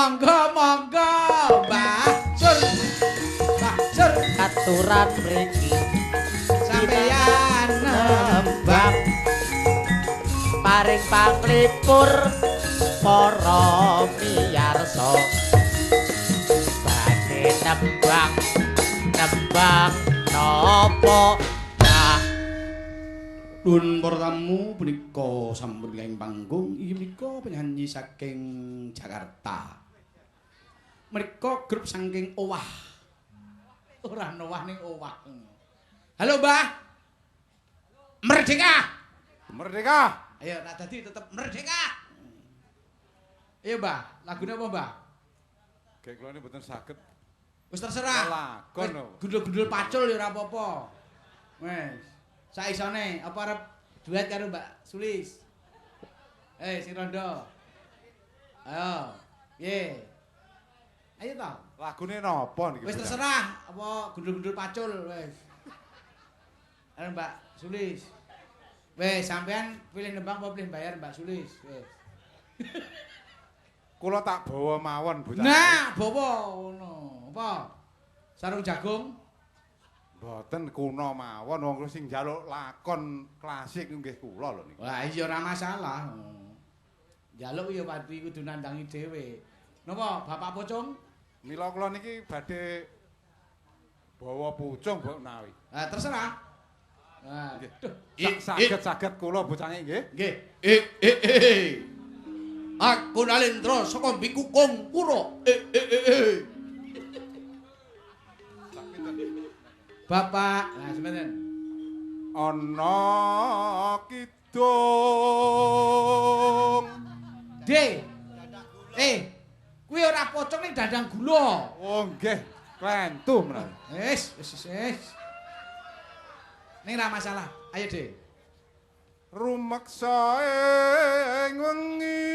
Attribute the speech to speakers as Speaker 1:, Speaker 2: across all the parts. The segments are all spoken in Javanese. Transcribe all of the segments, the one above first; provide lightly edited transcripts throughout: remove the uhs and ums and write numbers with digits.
Speaker 1: Monggo Mbah Sur. Mbah Sur
Speaker 2: aturan mriki
Speaker 1: sampeyan
Speaker 2: nembang paring panglipur para miyarsa badhe nembang napa
Speaker 1: Dun para tamu punika sampun ing panggung inggih menika penyanyi saking Jakarta. Mereka grup saking Owah. Ora Nowah ning Owah. Halo Mbah. Merdeka.
Speaker 3: Merdeka.
Speaker 1: Ayo nak dadi tetep merdeka. Ayo Mbah, lagune apa Mbah?
Speaker 3: Kayak kula ini mboten saged.
Speaker 1: Wis terserah.
Speaker 3: Lakon lho.
Speaker 1: Gundul-gundul pacul ya ora apa-apa. Wes. Saisone apa arep duet karo Mbak Sulis? Sing rondo. Ayo. Piye? Ayo ta.
Speaker 3: Lagune napa niki?
Speaker 1: Wis terserah apa gundul-gundul pacul wis. Ayo Mbak Sulis. Wes sampean pilih nembang apa pilih bayar Mbak Sulis? Wes.
Speaker 3: Kula tak bawa mawon bocah.
Speaker 1: Nah, bawa ngono. Apa? Sarung jagung?
Speaker 3: Mboten kuno mawon wong sing njaluk lakon klasik nggih kula lho niku.
Speaker 1: Lah iya ora masalah. Njaluk ya pati kudu nandangi dhewe. Napa Bapak Pocong?
Speaker 3: Mila kula niki badhe bawa pucung mbok menawi.
Speaker 1: Ah terserah. Nah,
Speaker 3: Saged-saged kula bocange nggih.
Speaker 1: Nggih. Aku Nalendra saka Bikukung Pura. Bapak, nah sebentar.
Speaker 3: Ana kidung.
Speaker 1: Kuwi ora pocong ning dandang gula.
Speaker 3: Oh nggih, klentu menawi.
Speaker 1: Wis. Ning ora masalah. Ayo, De.
Speaker 3: Rumeksa ing wengi.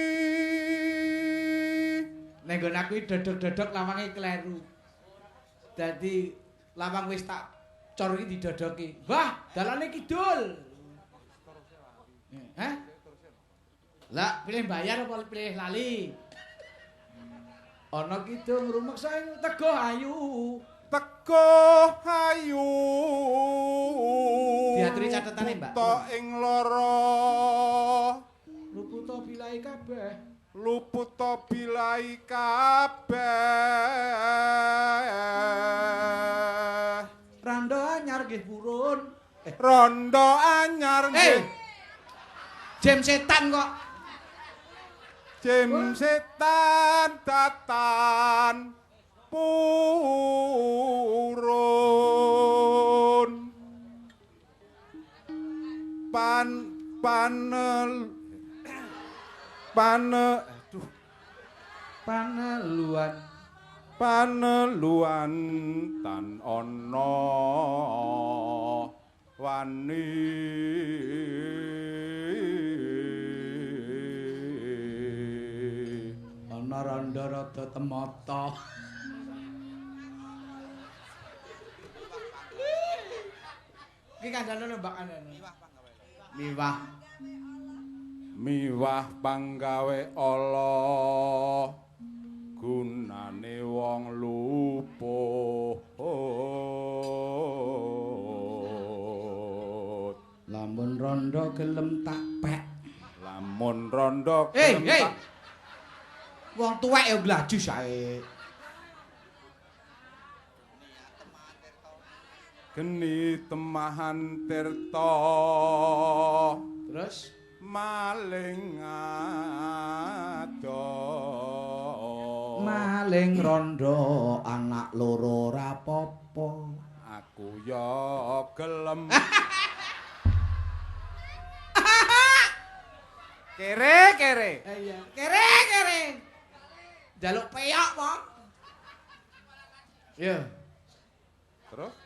Speaker 1: Ning nggon aku dodok-dodok lawange kleru. Dadi lawang wis tak cor iki didodoki. Wah, dalane kidul. Hah? Lah, pilih bayar apa pilih lali? Ana kidung rumeksa ing Teguh Ayu.
Speaker 3: Teguh Ayu.
Speaker 1: Diaturi catetane, Mbak.
Speaker 3: Buta ing lara.
Speaker 1: Luputa bilai kabeh.
Speaker 3: Luputa bilai kabeh.
Speaker 1: Randha anyar nggih purun.
Speaker 3: Rondo anyar nggih.
Speaker 1: Jem setan kok.
Speaker 3: Jem setan datan purun. Paneluan tan ana wani.
Speaker 1: Ana randha rada temata. Iki kandhane Mbak Andane.
Speaker 3: Miwah panggawe ala gunane wong luput.
Speaker 1: Lamun randha gelem tak pek.
Speaker 3: Lamun randha gelem tak.
Speaker 1: Wong tuwek ya glaju sae.
Speaker 3: Geni temahan tirta.
Speaker 1: Terus
Speaker 3: maling ado.
Speaker 1: Maling randha anak loro ora apa-apa.
Speaker 3: Aku ya gelem. Kere.
Speaker 1: Iya, kere. Jaluk peyok po. Iya.
Speaker 3: Terus?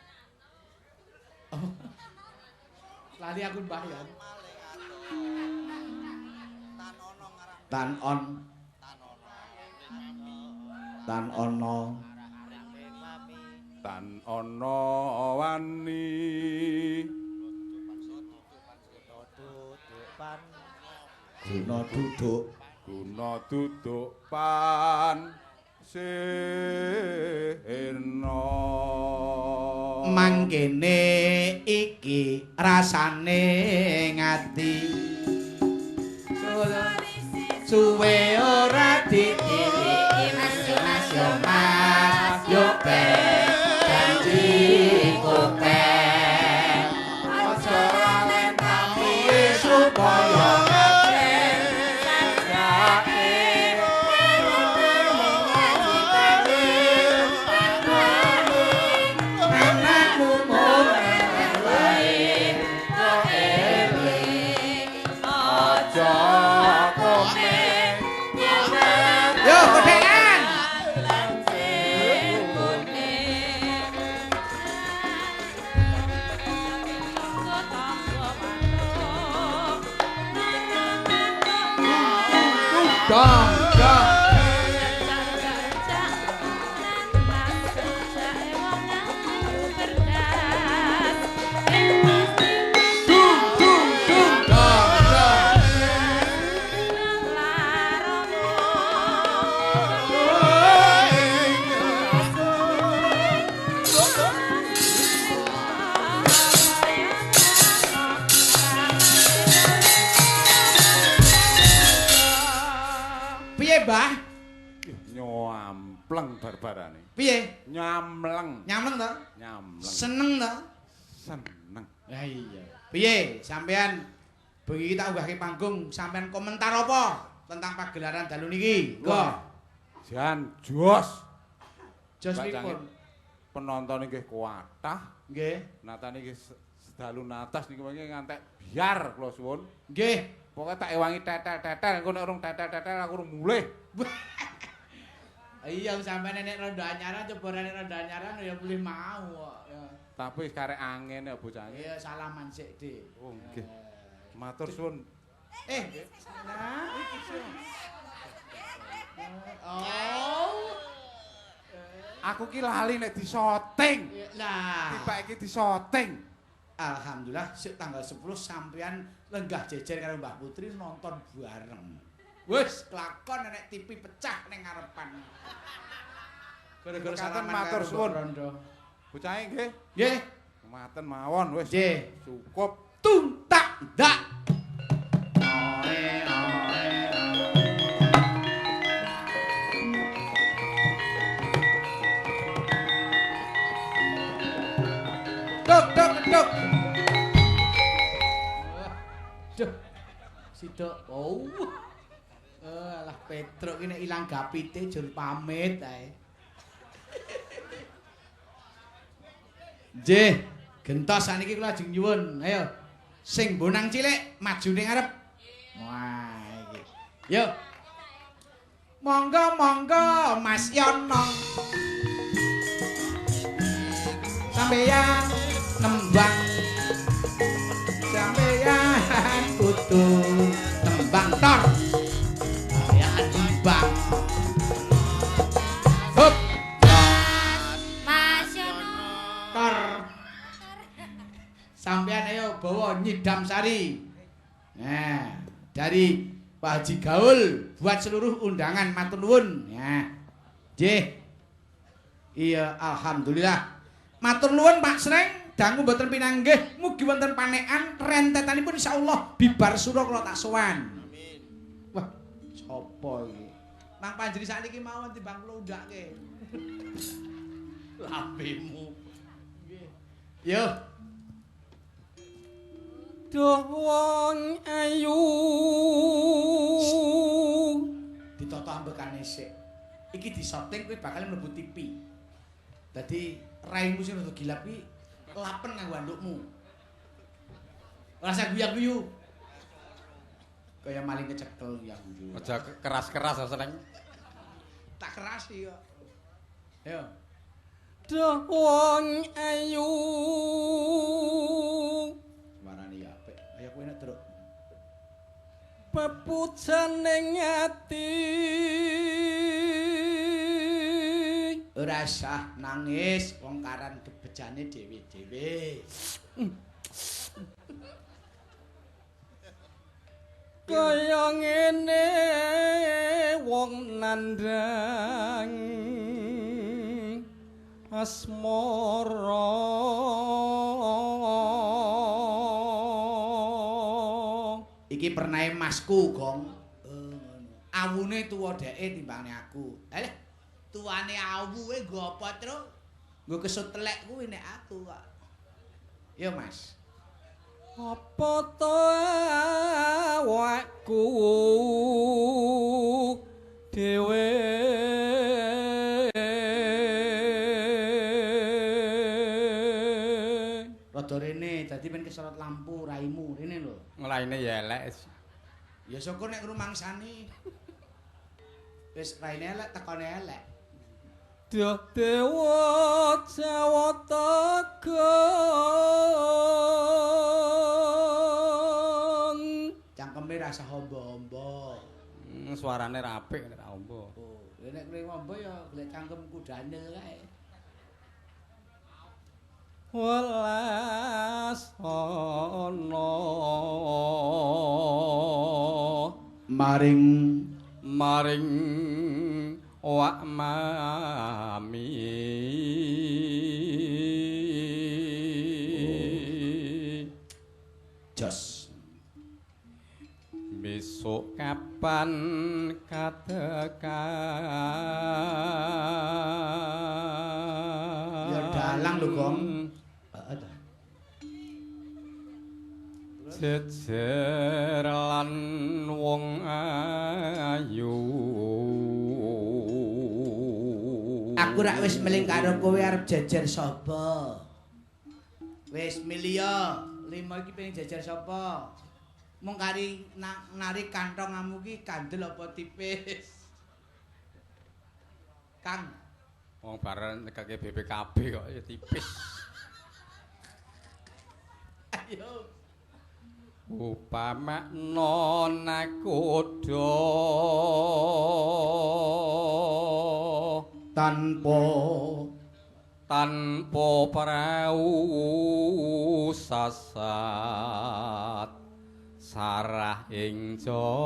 Speaker 1: Lali aku Mbah ya. Tan
Speaker 3: ono wani.
Speaker 1: Guna duduk
Speaker 3: pan sirna
Speaker 1: mangkene iki rasane ngati suwe ora ditiliki mas yo janji kope aja lentami supaya dong. Mbah
Speaker 3: nyampleng barbarane
Speaker 1: piye
Speaker 3: nyamleng
Speaker 1: to seneng to
Speaker 3: seneng
Speaker 1: ya iya piye sampean bengi tak unggahke panggung sampean komentar apa tentang pagelaran dalu niki
Speaker 3: wah jan jos
Speaker 1: pripun
Speaker 3: penonton nggih kuatah
Speaker 1: nggih
Speaker 3: natane nggih sedalu natas niki ngantek biar kula suwun
Speaker 1: nggih
Speaker 3: pokoke tak ewangi tetel engko nek urung tetel aku urung mulih.
Speaker 1: Iya sampeyan nek rondo anyaran coba nek rondo anyaran ya mulih mau kok.
Speaker 3: Tapi karek angin ya bocah.
Speaker 1: Iya salaman sik, Dik.
Speaker 3: Oh nggih. Matur suwun.
Speaker 1: Nah iki sih. Oh.
Speaker 3: Aku ki lali nek disoting.
Speaker 1: Lah,
Speaker 3: tiba iki disoting.
Speaker 1: Alhamdulillah sik tanggal 10 sampean lenggah jejer karo Mbah Putri nonton bareng. Wis kelakon nek TV pecah ning ngarepan. Gara-gara salaman
Speaker 3: matur suwun. Bocahe nggih.
Speaker 1: Nggih.
Speaker 3: Maten mawon wis.
Speaker 1: Nggih.
Speaker 3: Cukup.
Speaker 1: Tuntak ndak. Dok. Duh. Sidok. Oh. Alah Petruk iki nek ilang gapite jur pamit ae. Nggih, gentos saniki kula ajeng nyuwun. Ayo. Sing bonang cilik maju ning ngarep. Wah, iki. Yo. Monggo Mas Yono. Sampeyan nembang sampeyan kudu tembang tor ya tembang hop
Speaker 4: Mas Yono
Speaker 1: tor sampeyan ayo bawa nyidam sari nah dari Pak Haji Gaul buat seluruh undangan matur nuwun ya nggih iya alhamdulillah matur nuwun Pak Sreng dangu mboten pinanggih mugi wonten panekan rentetanipun insyaallah bibar sura kula tak sowan. Amin. Wah, sapa iki? Nang panjeri sakniki mawon timbang kula undhake. Lambemu. Nggih. Yo.
Speaker 2: Duh wong ayu.
Speaker 1: Ditata ambekane sik. Iki disoting kowe bakal mlebu TV. Dadi raimu sing rada gilap iki lapen kanggo andukmu. Ora usah guyu-guyu. Kaya maling kecekel ya guyu.
Speaker 2: Aja keras-keras seneng.
Speaker 1: Tak keras iki kok. Yo.
Speaker 2: Duh wong ayu.
Speaker 1: Suarane ya apik. Ayo kowe nek truk.
Speaker 2: Pepujaning ati.
Speaker 1: Ora usah nangis, wong karan gebejane dhewe-dhewe.
Speaker 2: kaya ngene wong nandang asmara
Speaker 1: iki pernahe masku Gong awune tuwa dheke timbangane aku alah tuane awu nggo apa tru nggo kesut telek kuwi nek aku kok yo Mas
Speaker 2: apa to awakku dhewe
Speaker 1: rada rene dadi men kesorot lampu raimu rene lho
Speaker 2: nglaine ya elek
Speaker 1: ya syukur nek ngrumangsani wis raine elek tekone elek
Speaker 2: Duh dewa Jawata Gong
Speaker 1: cangkeme rasa hombo-hombo
Speaker 2: suarane rapik nek ombo
Speaker 1: oh nek kene hombo ya golek cangkemku Daniel kae
Speaker 2: welas ana maring wak mami
Speaker 1: jos
Speaker 2: besok kapan katekan
Speaker 1: ya dalang lho Gong
Speaker 2: jejer lan wong ayu
Speaker 1: aku rak wis meling karo kowe arep jejer sapa wis milih lima iki pengen jejer sapa mung kari narik kantongamu ki kandel apa tipis Kang
Speaker 2: wong bareng nekake BPKB kok ya tipis
Speaker 1: ayo
Speaker 2: upamakna nakoda tanpa prau sasat sarah ing Jaladri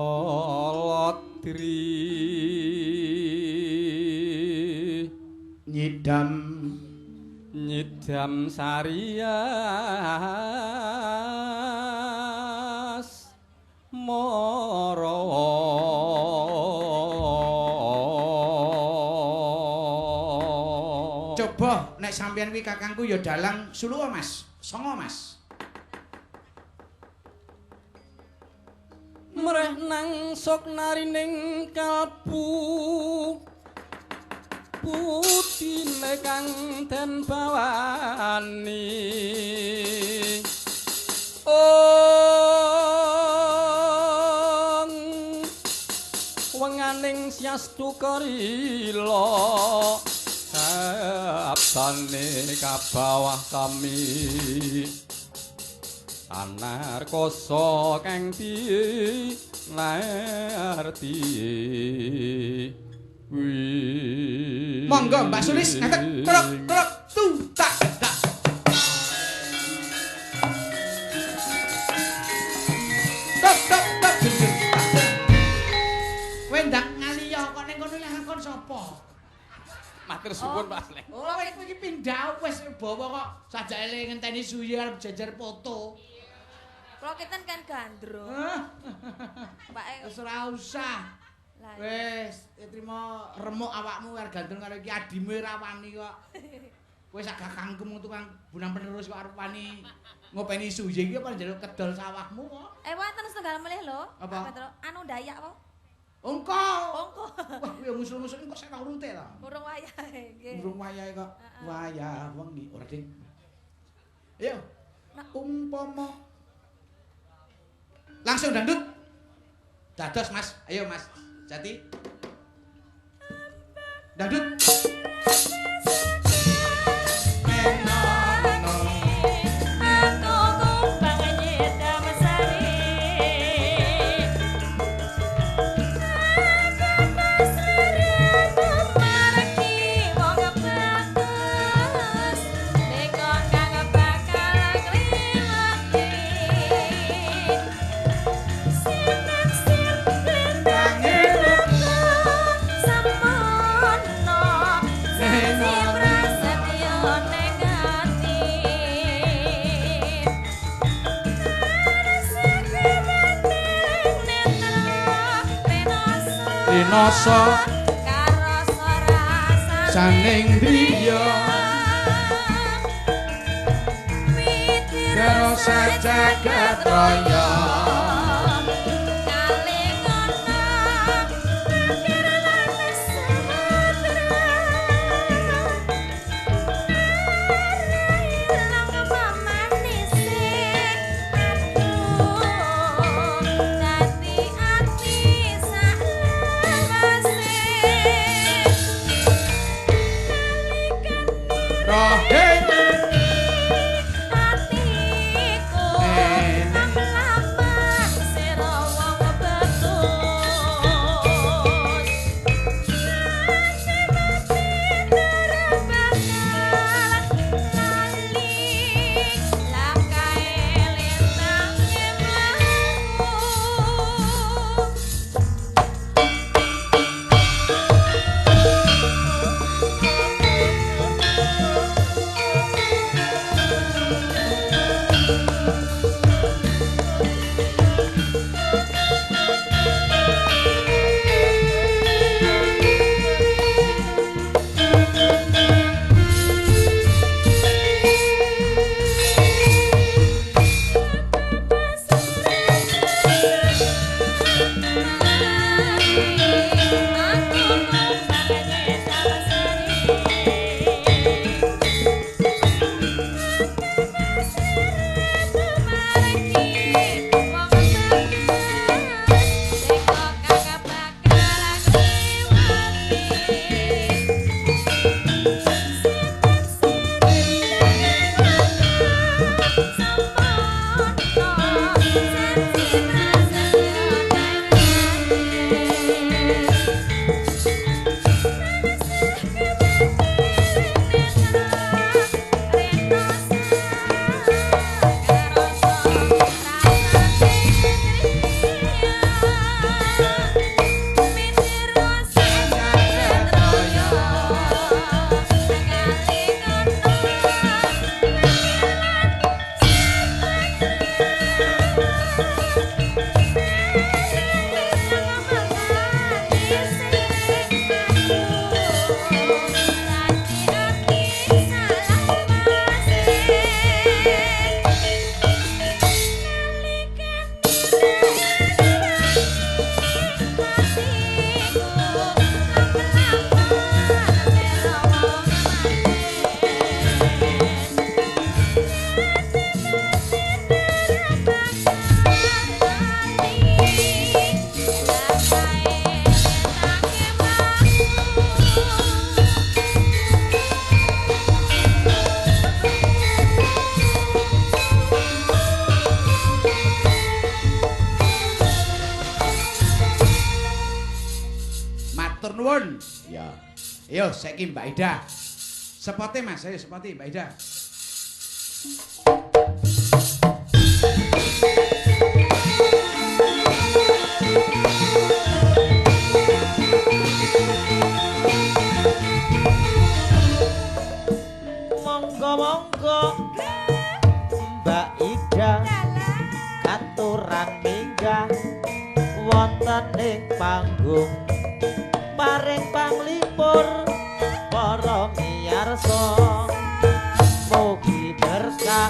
Speaker 2: nyidam sarias mara
Speaker 1: coba nek sampeyan kuwi kakangku ya dalang suluwa Mas songo Mas
Speaker 2: mreh nang sok narining kalbu putine kang den bawani wenganing siastu karila sabane kabawah kami anarkoso kang narti
Speaker 1: monggo Mbak Sulis ngatek krok krok tuntak tak tok tok tok kowe ndak ngaliyo kok ning kono lakon sapa
Speaker 2: matur suwun Pak Sleh
Speaker 1: oh kowe iki pindah wis bawa kok sajake ngenteni suwi arep jajar foto
Speaker 4: Kalau kita kan gandro. Mbak
Speaker 1: wis ora usah. Wis, trimo remuk awakmu arep gandrung karo iki adime ra wani kok. Kowe sak kakangkem tukang bunang penerus kok arep wani ngopeni suye iki apa njaluk kedol sawahmu kok.
Speaker 4: Wonten setunggal melih lho.
Speaker 1: Apa?
Speaker 4: Anu Dayak kok.
Speaker 1: Ongko.
Speaker 4: Ongko.
Speaker 1: Wah, kuwi musul-musul kok sak urute ta.
Speaker 4: Urung wayahe nggih.
Speaker 1: Urung wayahe kok. Wayah wengi ora ding. Ayo. Umpama langsung dangdut. Dados Mas, ayo Mas. Jati. Dangdut. Rinoso
Speaker 4: karo sorasa
Speaker 1: saning driya karo sajagat raya nuwun. Ya. Yo saiki Mbak Ida. Sepote Mas, ayo sepote Mbak Ida.
Speaker 5: Monggo-monggo Mbak Ida katuran minggah wonten ing panggung paring panglipur para miyarsa mugi berkah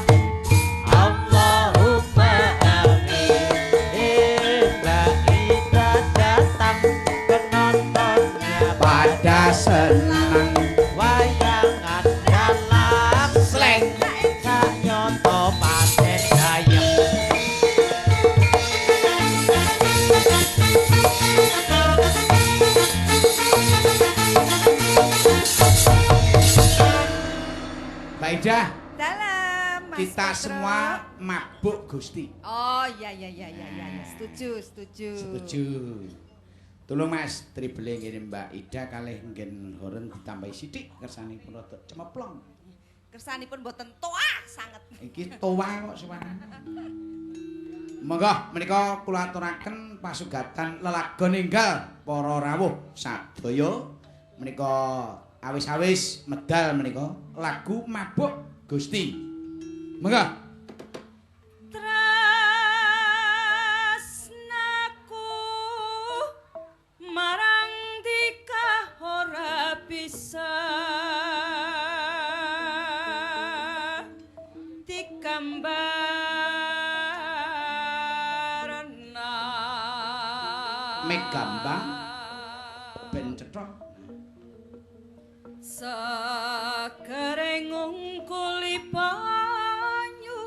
Speaker 5: Allahumma amin. Mbak Ida datang penontonnya
Speaker 1: pada senang
Speaker 5: wayangan dalam sleng kanyoto paten gayeng.
Speaker 1: Mbak Ida,
Speaker 4: dalam Mas
Speaker 1: kita
Speaker 4: Petro.
Speaker 1: semua mabuk Gusti.
Speaker 4: Oh iya, setuju.
Speaker 1: Setuju. Tolong Mas, tribele ngene Mbak Ida kalih nggen horen ditambahi sithik kersanipun rada cemeplong.
Speaker 4: Kersanipun boten toah sanget.
Speaker 1: Iki towa kok suwaran. Monggo menika kula aturaken pasugatan lelagon enggal para rawuh sadaya menika awis-awis medal menika lagu Mabuk Gusti. Monggo.
Speaker 4: Tresnaku marang gambarna
Speaker 1: mek gambang ben cethok
Speaker 4: sakering ngungkuli banyu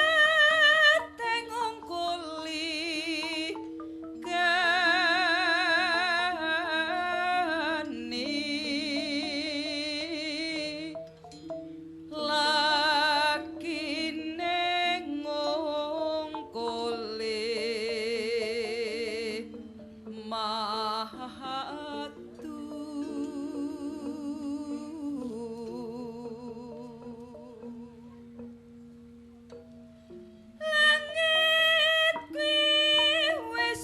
Speaker 4: anget ngungkuli geni lakine ngungkuli mahatu langit kuwi wis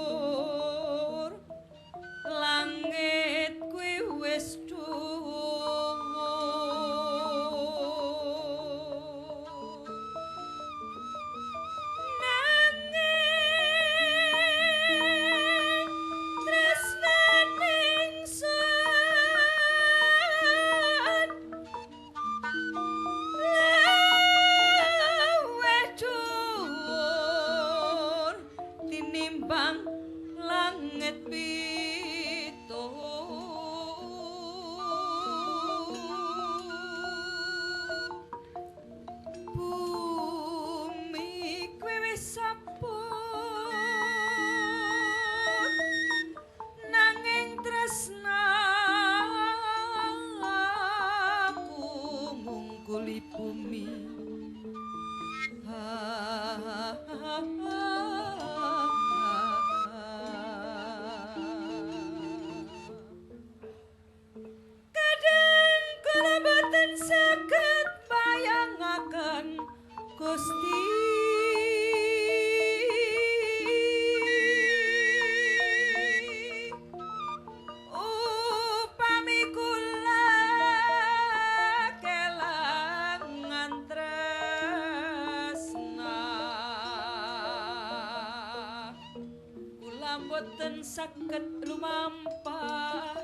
Speaker 4: dhuwur langit kuwi wis dhuwur nanging tresnaning sun luwih dhuwur tinimbang langit bumi kuwi wis sampun nanging tresnaku ngungkuli bumi kadang kula boten saged bayangaken Gusti upami kula kelangan tresna kula boten saged lumampah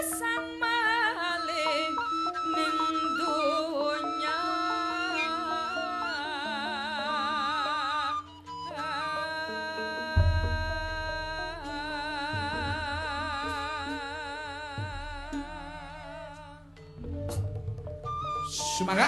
Speaker 4: sang malih ning donya
Speaker 1: Sumangga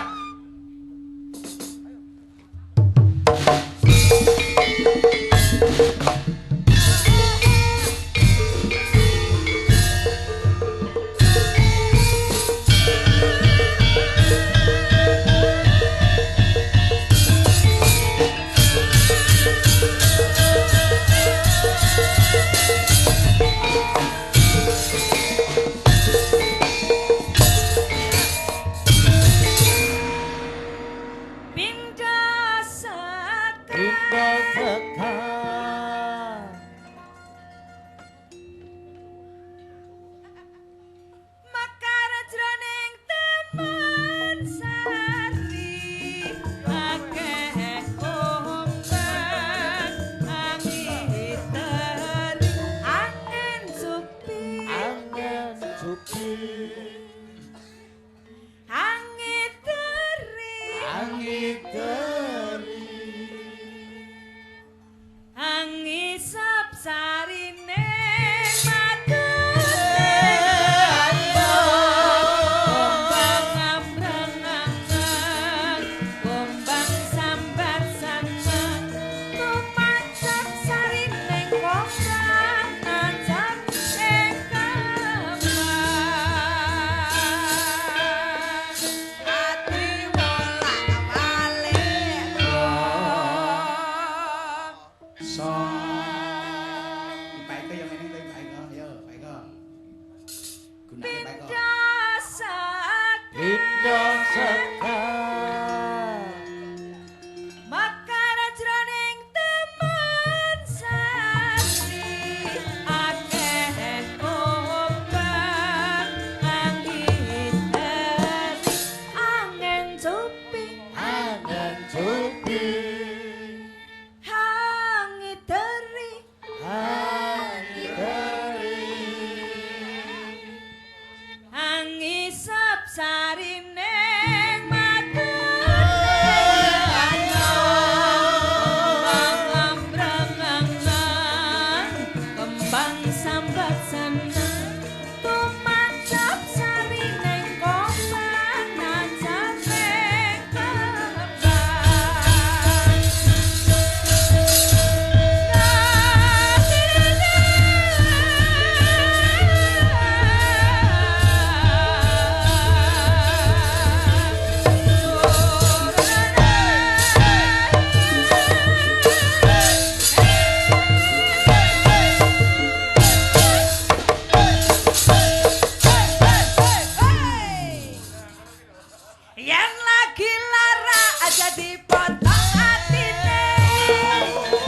Speaker 4: Yen lagi lara aja dipotong atine.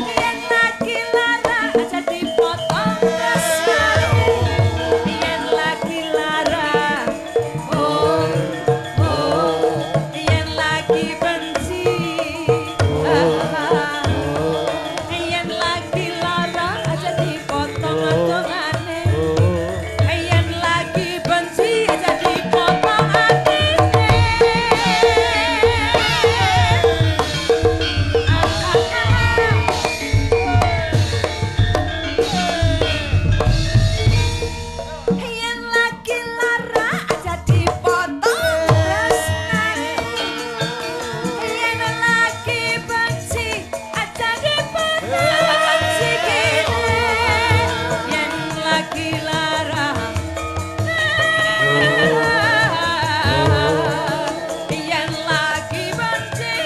Speaker 4: Yen lagi lara aja dipotong rasane. Yen lagi lara, oh, oh. Yen lagi benci, yen lagi lara aja dipotong atongane. Yen lagi benci aja dipotong atine. Yen lagi lara aja dipotong rasane. Yen lagi benci aja dipotong sikile. Yen lagi lara, yen lagi benci,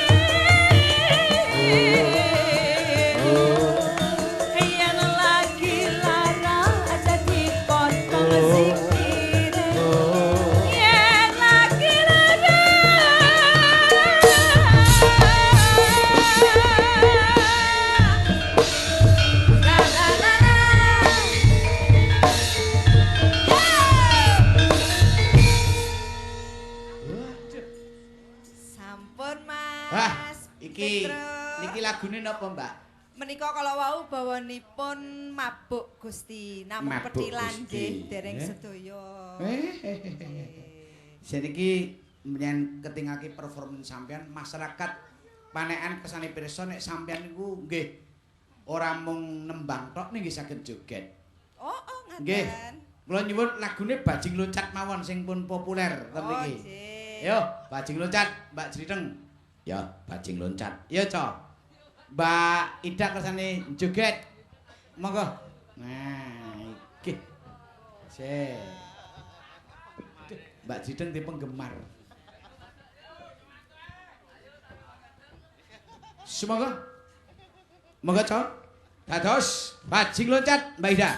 Speaker 4: yen lagi lara aja dipotong sikile. Yen lagi lara. La la la la. Sampun Mas.
Speaker 1: Wah, iki
Speaker 4: Petruk.
Speaker 1: niki lagune napa, Mbak?
Speaker 4: Menika kalau wau bawanipun mabuk Gusti namung
Speaker 1: Mabuk
Speaker 4: petilan
Speaker 1: Gusti.
Speaker 4: nggih dereng
Speaker 1: Eh?
Speaker 4: sedaya.
Speaker 1: Seniki menyen ketingake performance sampean masyarakat panekan kesane pirsa nek sampean niku nggih ora mung nembang tok nggih saged joget.
Speaker 4: Oh,
Speaker 1: Nggih.
Speaker 4: ngaten.
Speaker 1: Kula nyuwun lagune Bajing Loncat mawon sing pun populer ten
Speaker 4: Oh,
Speaker 1: mriki.
Speaker 4: nggih.
Speaker 1: Yo, Bajing Loncat, Mbak Jriteng. Ya, Bajing Loncat. Ya, Cok. Mbak Ida kersane joget. Monggo. Nah, iki. Se. Mbak Jriteng di penggemar. Semoga. Monggo, Cok. Dados Bajing Loncat, Mbak Ida.